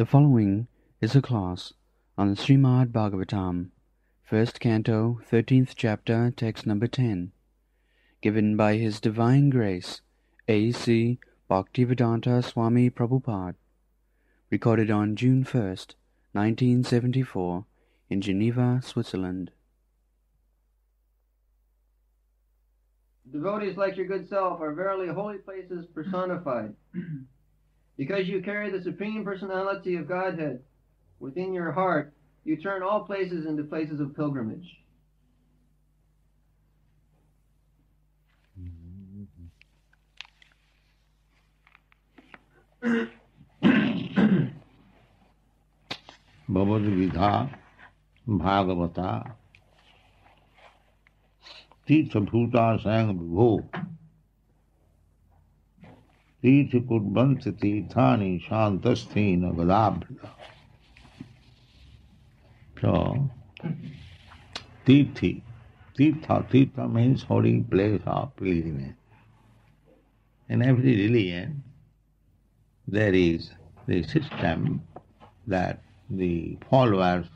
The following is a class on Srimad Bhagavatam, 1st Canto, 13th Chapter, Text number 10, given by His Divine Grace, A.C. Bhaktivedanta Swami Prabhupada, recorded on June 1st, 1974, in Geneva, Switzerland. Devotees like your good self are verily holy places personified. Because you carry the Supreme Personality of Godhead within your heart, you turn all places into places of pilgrimage. Bhavad Vidha Bhagavata Tirtha Bhuta Sang Vibho Tirtha Kurbanti Tirthani Shantasthena Gadabhya. So, Tirtha means holy place of pilgrimage. In every religion, there is the system that the followers,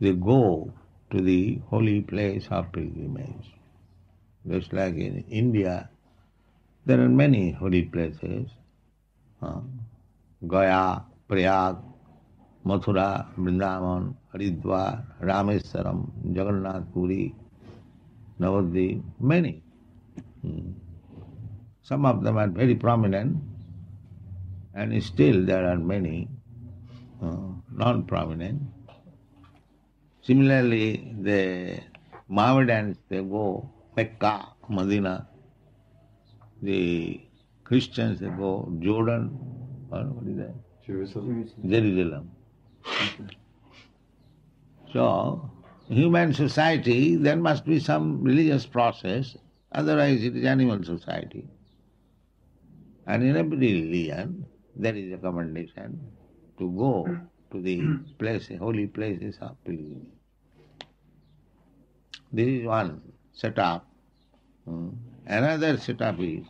they go to the holy place of pilgrimage. Just like in India, there are many holy places. Gaya, Prayag, Mathura, Vrindavan, Haridwar, Rameswaram, Jagannath Puri, Navadvip, many. Some of them are very prominent, and still there are many non-prominent. Similarly, the Mohammedans, they go Mecca, Medina. The Christians, they go Jordan, what is that? Jerusalem. So, human society, there must be some religious process, otherwise it is animal society. And in every religion, there is a commendation to go to the place, holy places of pilgrimage. This is one setup. Another setup is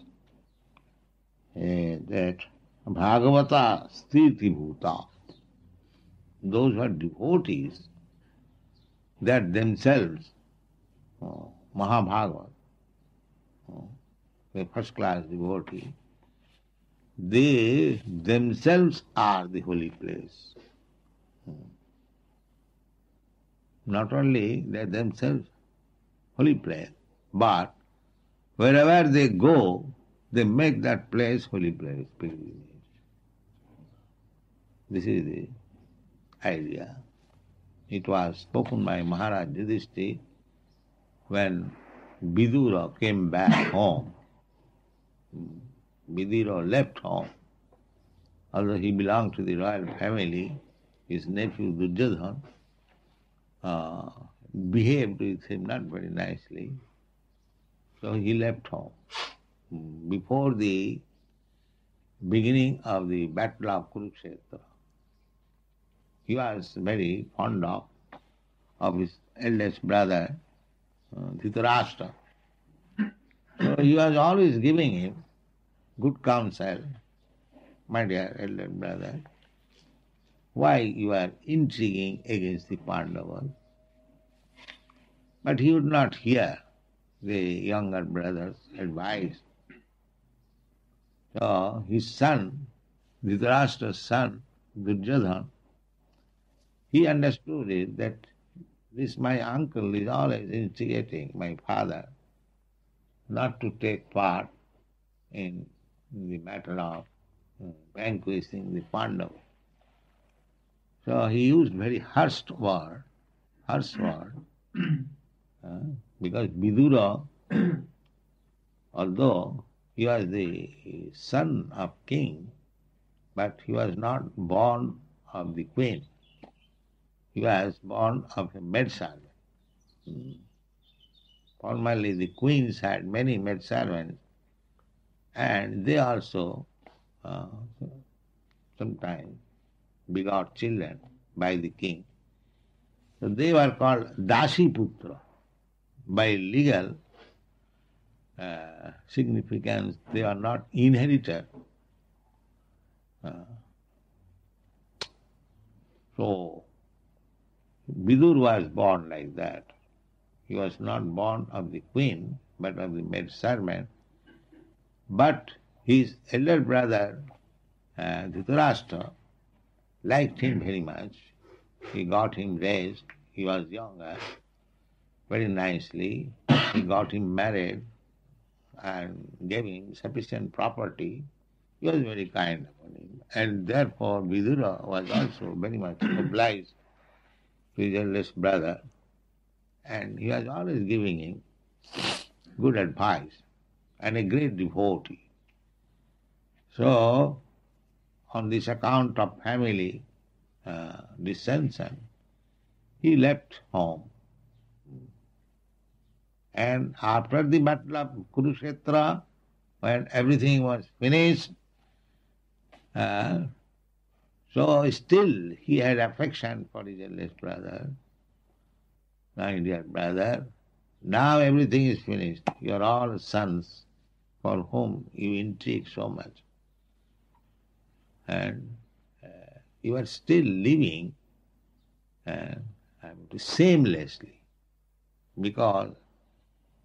that Bhagavata Sthiti Bhuta, those who are devotees, that themselves, Mahabhagavat, a first class devotee, they themselves are the holy place. Not only they themselves holy place, but wherever they go, they make that place holy place, pilgrimage. This is the idea. It was spoken by Maharaj Yudhishthira when Vidura came back home. Vidura left home. Although he belonged to the royal family, his nephew Duryodhana behaved with him not very nicely. So he left home. Before the beginning of the battle of Kurukshetra, he was very fond of his eldest brother, Dhritarashtra. So he was always giving him good counsel. My dear elder brother, why you are intriguing against the Pandavas? But he would not hear the younger brother's advice. So his son, Dhritarashtra's son, Duryodhana, he understood it that this my uncle is always instigating my father not to take part in the matter of vanquishing the Pandavas. So he used very harsh word, because Vidura, although he was the son of king, but he was not born of the queen. He was born of a maidservant. Formerly the queens had many maidservants, and they also sometimes begot children by the king. So they were called Dasi Putra. By legal significance, they are not inherited. So, Vidur was born like that. He was not born of the queen, but of the maid servant. But his elder brother, Dhritarashtra, liked him very much. He got him raised. He was younger, very nicely. He got him married and gave him sufficient property. He was very kind upon him. And therefore Vidura was also very much obliged to his eldest brother. And he was always giving him good advice and a great devotee. So, on this account of family dissension, he left home. And after the battle of Kurukshetra, when everything was finished, so still he had affection for his eldest brother. My dear brother, now everything is finished. You are all sons for whom you intrigue so much. And you are still living shamelessly because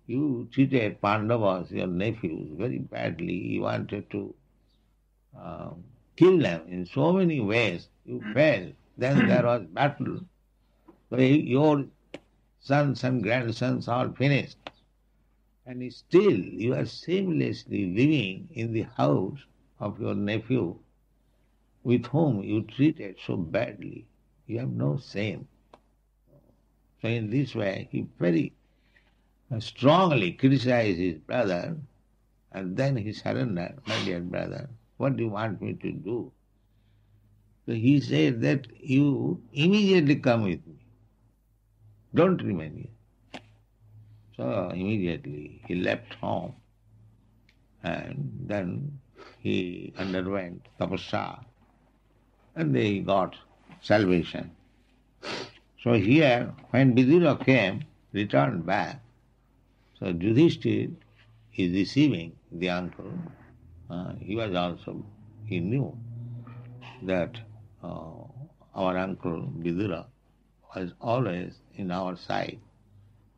you treated Pandavas, your nephews, very badly. You wanted to kill them in so many ways. You failed. Then there was battle. So your sons and grandsons are finished. And still you are shamelessly living in the house of your nephew with whom you treated so badly. You have no shame. So in this way, he very strongly criticized his brother, and then he surrendered, my dear brother, what do you want me to do? So he said that you immediately come with me. Don't remain here. So immediately he left home and then he underwent tapasya and they got salvation. So here, when Vidura came, returned back, so Yudhishthira is receiving the uncle. He knew that our uncle Vidura was always in our side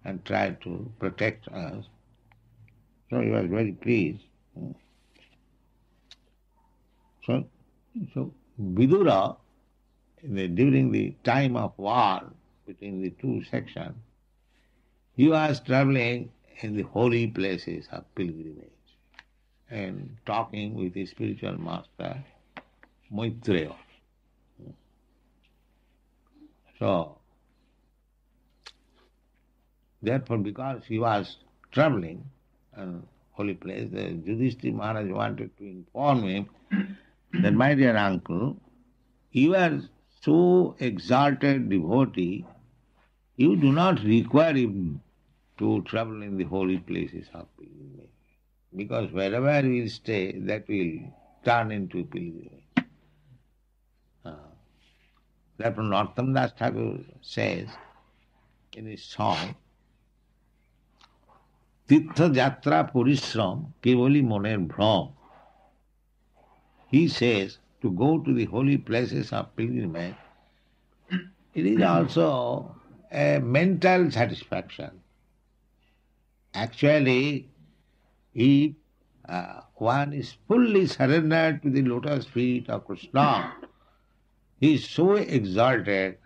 and tried to protect us. So he was very pleased. So Vidura, during the time of war between the two sections, he was traveling in the holy places of pilgrimage and talking with his spiritual master, Maitreya. So, therefore, because he was traveling in holy place, the Yudhishthira Maharaj wanted to inform him that, my dear uncle, you are so exalted devotee, you do not require him to travel in the holy places of pilgrimage. Because wherever we stay, that will turn into pilgrimage. Therefore, Narottam Das Thakur says in his song, Tirtha Jatra Purishram Kevali Moner Bhram. He says to go to the holy places of pilgrimage, it is also a mental satisfaction. Actually, if one is fully surrendered to the lotus feet of Krishna, he is so exalted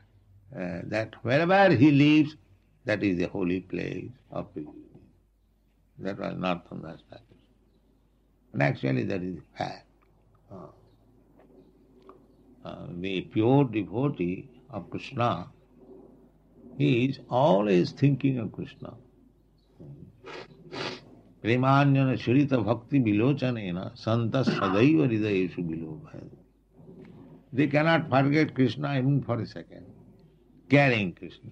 that wherever he lives, that is the holy place of pilgrimage. That was Narottam Das Thakur. And actually that is fact. The pure devotee of Krishna, he is always thinking of Krishna. Premanjana Shurita Bhakti Vilochanena Santas Sadaiva Hridayeshu Vilobhaya. They cannot forget Krishna even for a second, carrying Krishna.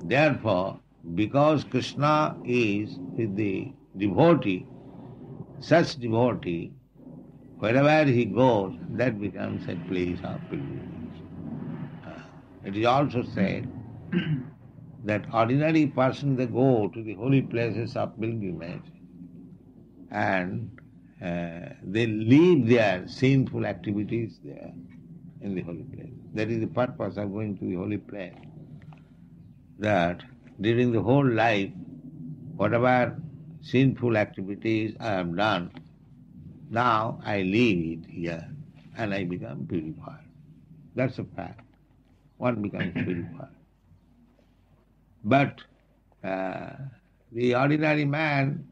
Therefore, because Krishna is with the devotee, such devotee, wherever he goes, that becomes a place of pilgrimage. It is also said that ordinary persons, they go to the holy places of pilgrimage and they leave their sinful activities there in the holy place. That is the purpose of going to the holy place. That during the whole life, whatever sinful activities I have done, now I leave it here and I become purified. That's a fact. One becomes purified. But the ordinary man,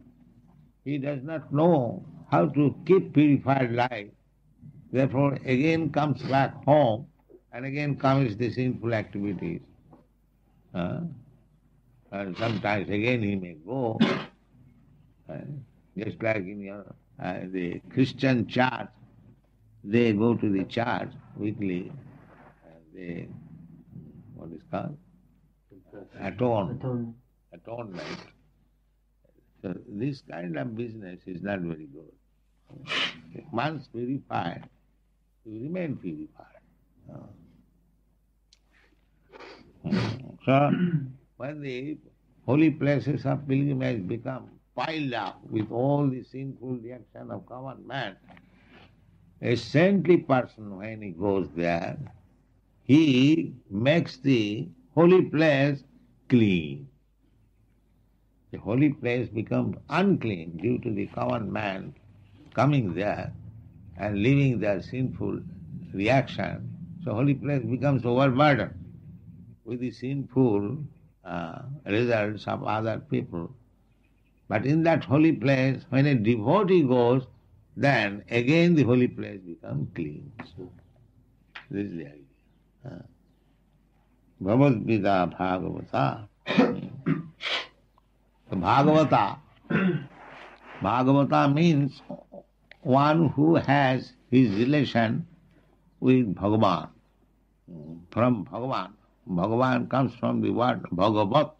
he does not know how to keep purified life. Therefore, again comes back home and again comes the sinful activities. And sometimes again he may go, just like in the Christian church, they go to the church weekly, they, what is called? Atonement. So this kind of business is not very good. Once purified, you remain purified. So when the holy places of pilgrimage become piled up with all the sinful reaction of common man, a saintly person, when he goes there, he makes the holy place clean. The holy place becomes unclean due to the common man coming there and leaving their sinful reaction. So holy place becomes overburdened with the sinful results of other people. But in that holy place, when a devotee goes, then again the holy place becomes clean. So, this is the idea. Bhagavad-gita Bhagavata. Bhagavata means one who has his relation with Bhagavan. From Bhagavan. Bhagavan comes from the word Bhagavat.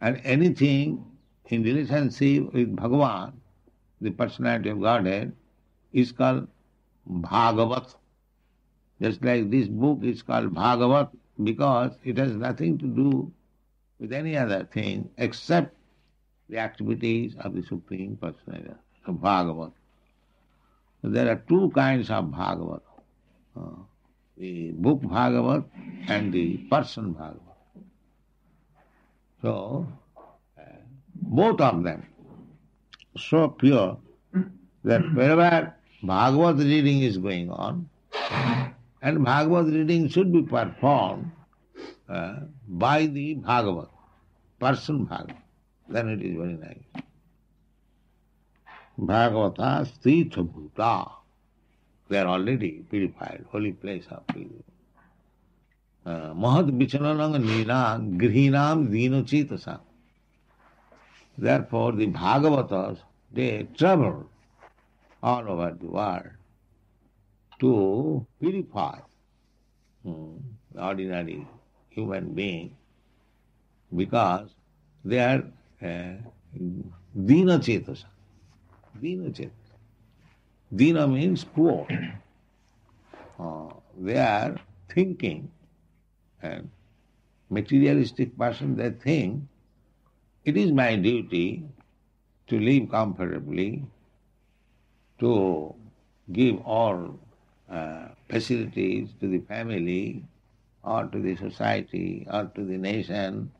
And anything in relationship with Bhagavan, the personality of Godhead, is called Bhagavat. Just like this book is called Bhagavat because it has nothing to do with any other thing except the activities of the Supreme Personality of Bhagavat. So there are two kinds of Bhagavat. The book Bhagavat and the person Bhagavat. So, both of them so pure that wherever Bhagavat reading is going on, and Bhagavat reading should be performed by the Bhagavat, person Bhagavat, then it is very nice. Bhagavata Sthita Bhuta. They are already purified, holy place of pilgrim. Mahad Vichalanang Nina Grihinam Dinochitasam. Therefore, the Bhagavatas, they travel all over the world to purify the ordinary human being because they are Dinachetasam. Dinachetasam. Dina means poor. They are thinking, and materialistic person, they think, it is my duty to live comfortably, to give all facilities to the family, or to the society, or to the nation,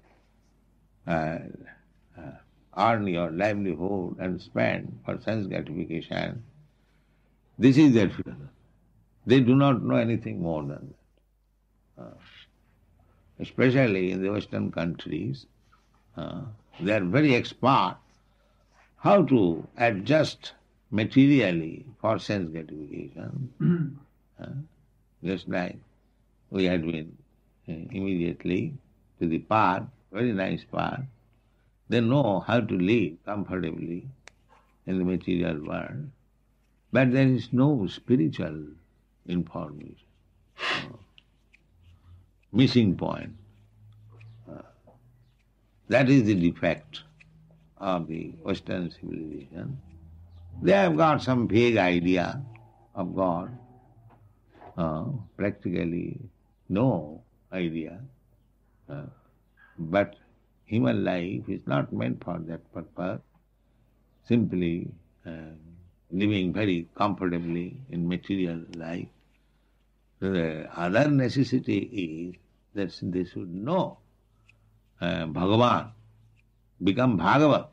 earn your livelihood and spend for sense gratification. This is their fear. They do not know anything more than that. Especially in the Western countries, they are very expert how to adjust materially for sense gratification. Just like we had been immediately to the park, very nice park. They know how to live comfortably in the material world, but there is no spiritual information. Missing point. That is the defect of the Western civilization. They have got some vague idea of God, practically no idea. But human life is not meant for that purpose, simply living very comfortably in material life. The other necessity is that they should know Bhagavan, become Bhagavat.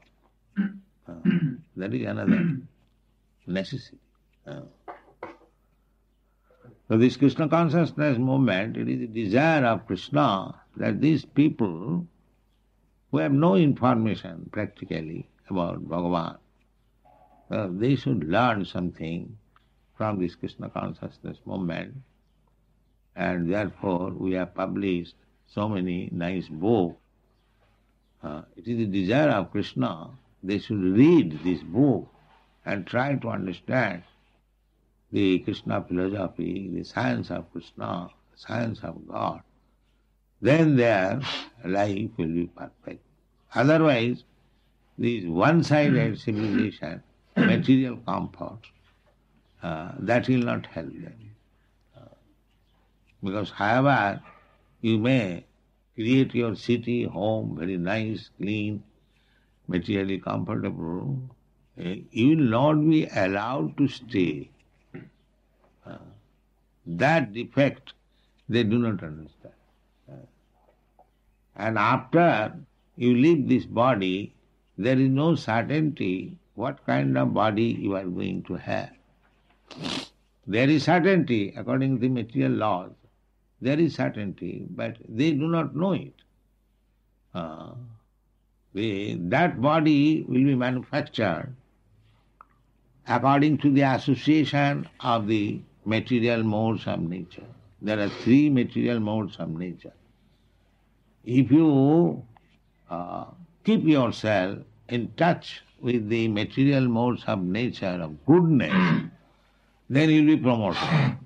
That is another necessity. So this Krishna consciousness movement, it is the desire of Krishna that these people who have no information practically about Bhagavan, they should learn something from this Krishna consciousness movement, and therefore we have published so many nice books. It is the desire of Krishna, they should read this book and try to understand the Krishna philosophy, the science of Krishna, the science of God. Then their life will be perfect. Otherwise, this one-sided civilization, material comfort, that will not help them. Because however you may create your city, home, very nice, clean, materially comfortable, you will not be allowed to stay. That defect they do not understand. And after you leave this body, there is no certainty what kind of body you are going to have. There is certainty according to the material laws. There is certainty, but they do not know it. That body will be manufactured according to the association of the material modes of nature. There are three material modes of nature. If you keep yourself in touch with the material modes of nature, of goodness, then you will be promoted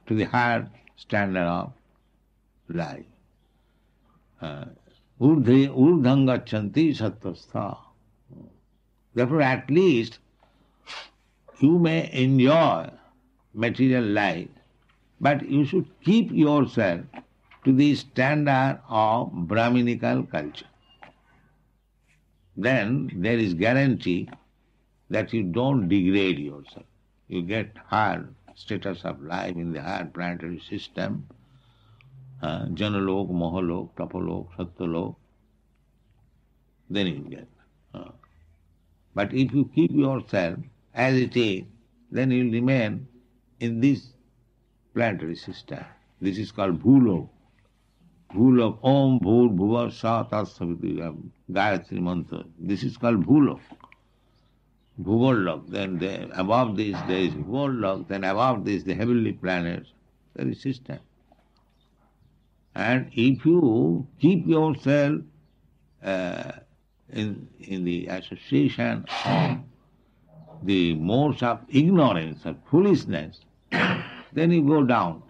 to the higher standard of life. Urdham gachanti sattvastha. Therefore, at least you may enjoy material life, but you should keep yourself to the standard of Brahminical culture. Then there is guarantee that you don't degrade yourself. You get higher status of life in the higher planetary system, Janalok, Mahalok, Tapalok, Satyalok, then you get. But if you keep yourself as it is, then you will remain in this planetary system. This is called Bhulok. Bhulok, Om Bhur Bhuva Sa Tat Saviti, Gayatri Mantra. This is called Bhulok. Bhugolok. Then above this there is Bhugolok, then above this the heavenly planets. There is system. And if you keep yourself in the association of the modes of ignorance, of foolishness, then you go down.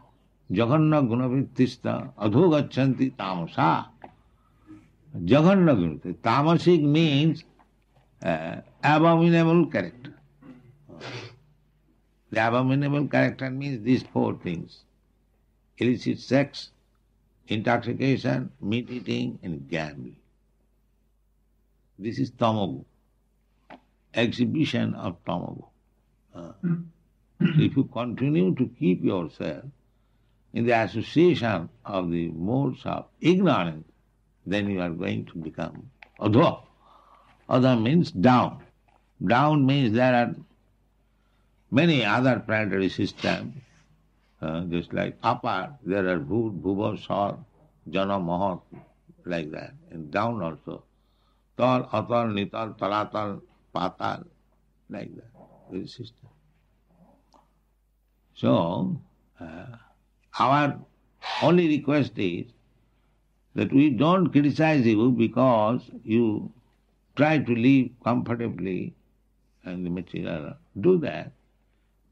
Jaganna gunavittista adho gachanti tamasa. Jaganna gunavittista. Tamasic means abominable character. The abominable character means these four things: illicit sex, intoxication, meat eating, and gambling. This is tamagu, exhibition of tamagu. If you continue to keep yourself in the association of the modes of ignorance, then you are going to become adho. Adho means down. Down means there are many other planetary systems, just like upper, there are Bhut, Bhuva, Sar, Jana, Mahat, like that. And down also. Tal, Atal, Nital, Talatal, Patal, like that. This system. So, our only request is that we don't criticize you because you try to live comfortably in the material. Do that.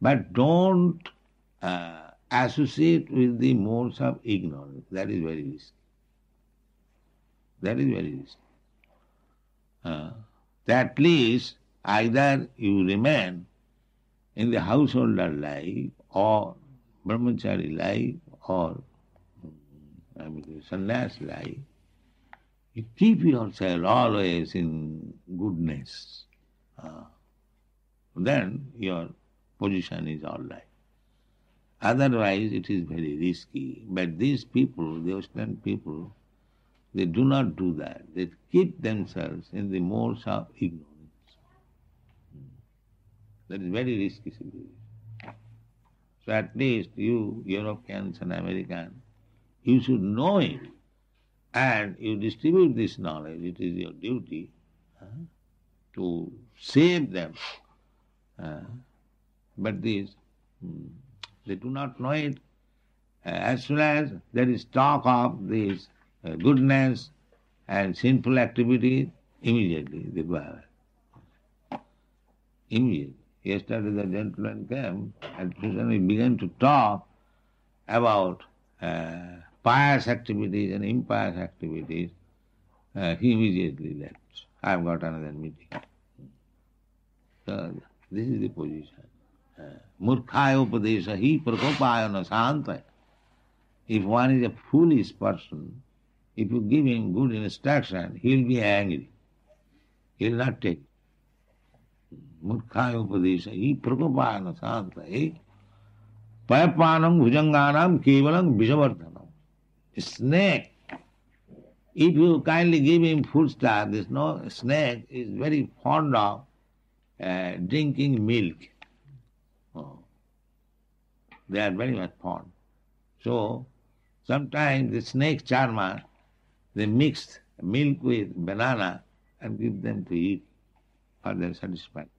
But don't associate with the modes of ignorance. That is very risky. That is very risky. At least either you remain in the householder life or brahmachari life or sannyas life. You keep yourself always in goodness. Then your position is all right. Otherwise it is very risky. But these people, the Western people, they do not do that. They keep themselves in the modes of ignorance. That is very risky civilization. So at least you, Europeans and Americans, you should know it and you distribute this knowledge. It is your duty to save them. But these, they do not know it. As soon as there is talk of this goodness and sinful activities, immediately they go away. Immediately. Yesterday the gentleman came and he began to talk about pious activities and impious activities. He immediately left. I have got another meeting. So this is the position. Murkhaya upadesha hi prakopaya na santaya. If one is a foolish person, if you give him good instruction, he will be angry. He will not take it. Murkhaya upadesha hi prakopaya na santaya. Payapanam bhujanganam kevalam vishavardhanam. A snake, if you kindly give him food stuff, snake is very fond of drinking milk. They are very much fond. So, sometimes the snake charmer, they mix milk with banana and give them to eat for their satisfaction.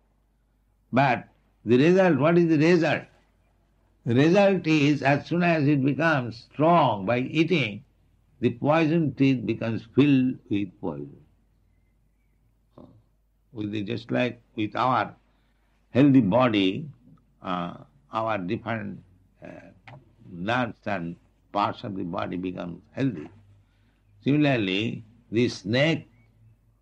But the result, what is the result? The result is, as soon as it becomes strong by eating, the poison teeth becomes filled with poison. Just like with our healthy body, our different nerves and parts of the body become healthy. Similarly, the snake,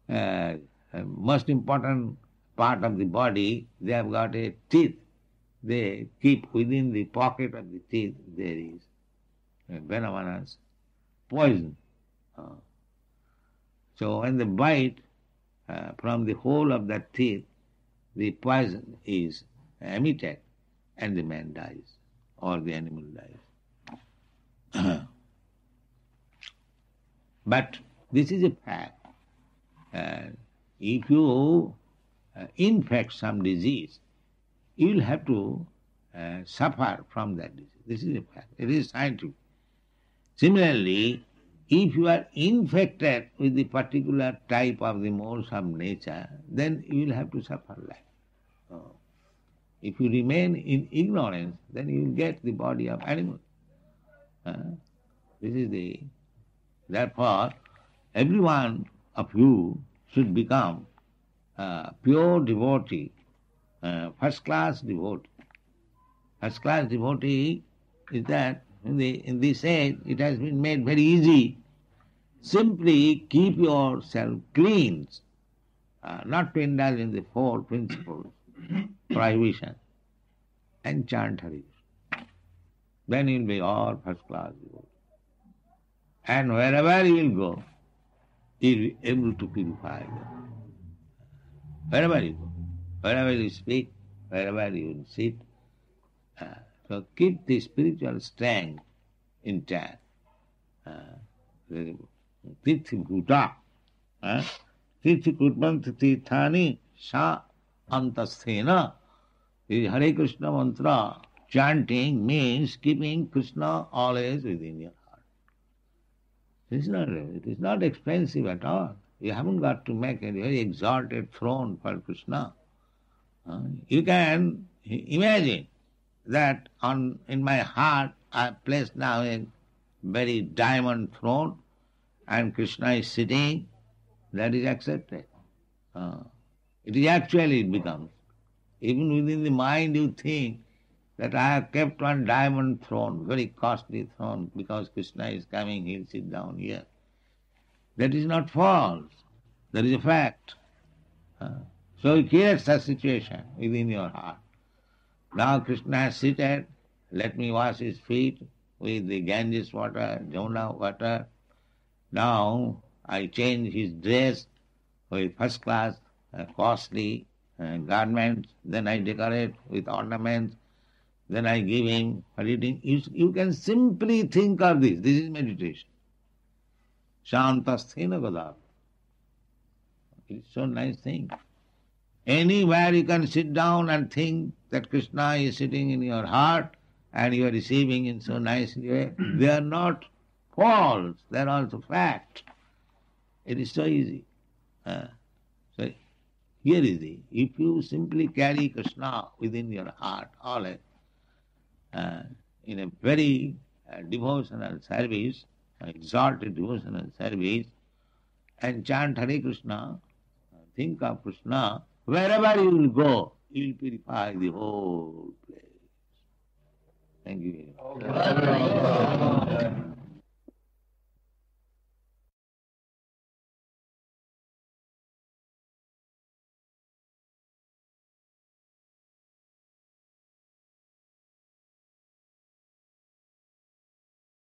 most important part of the body, they have got a teeth. They keep within the pocket of the teeth, there is venomous poison. So when they bite, from the whole of that teeth, the poison is emitted and the man dies or the animal dies. But this is a fact. If you infect some disease, you will have to suffer from that disease. This is a fact. It is scientific. Similarly, if you are infected with the particular type of the modes of nature, then you will have to suffer life. If you remain in ignorance, then you will get the body of animal. Therefore, every one of you should become pure devotee, first-class devotee. First-class devotee is that in this age it has been made very easy. Simply keep yourself clean, not to indulge in the four principles, prohibition, and chant Hare Krishna. Then you will be all first-class devotee. And wherever you will go, you will be able to purify them. Wherever you go, wherever you speak, wherever you sit. So keep the spiritual strength intact. Tithi bhuta. Tithi kutmanta tithani sa antasthena. Hare Krishna mantra chanting means keeping Krishna always within your heart. It is not expensive at all. You haven't got to make a very exalted throne for Krishna. You can imagine that in my heart I have placed now a very diamond throne and Krishna is sitting. That is accepted. It is actually it becomes. Even within the mind you think that I have kept one diamond throne, very costly throne, because Krishna is coming, he will sit down here. That is not false. That is a fact. So it creates a situation within your heart. Now Krishna has seated, let me wash his feet with the Ganges water, Jamuna water. Now I change his dress with first class, costly garments, then I decorate with ornaments. then I give him for eating. You can simply think of this. This is meditation. Shantasthena Gadar. It's so nice thing. Anywhere you can sit down and think that Krishna is sitting in your heart and you are receiving in so nice way. They are not false, they are also fact. It is so easy. So here is it. If you simply carry Krishna within your heart, always, in a very devotional service, exalted devotional service, and chant Hare Krishna, think of Krishna, wherever you will go, you will purify the whole place. Thank you very much.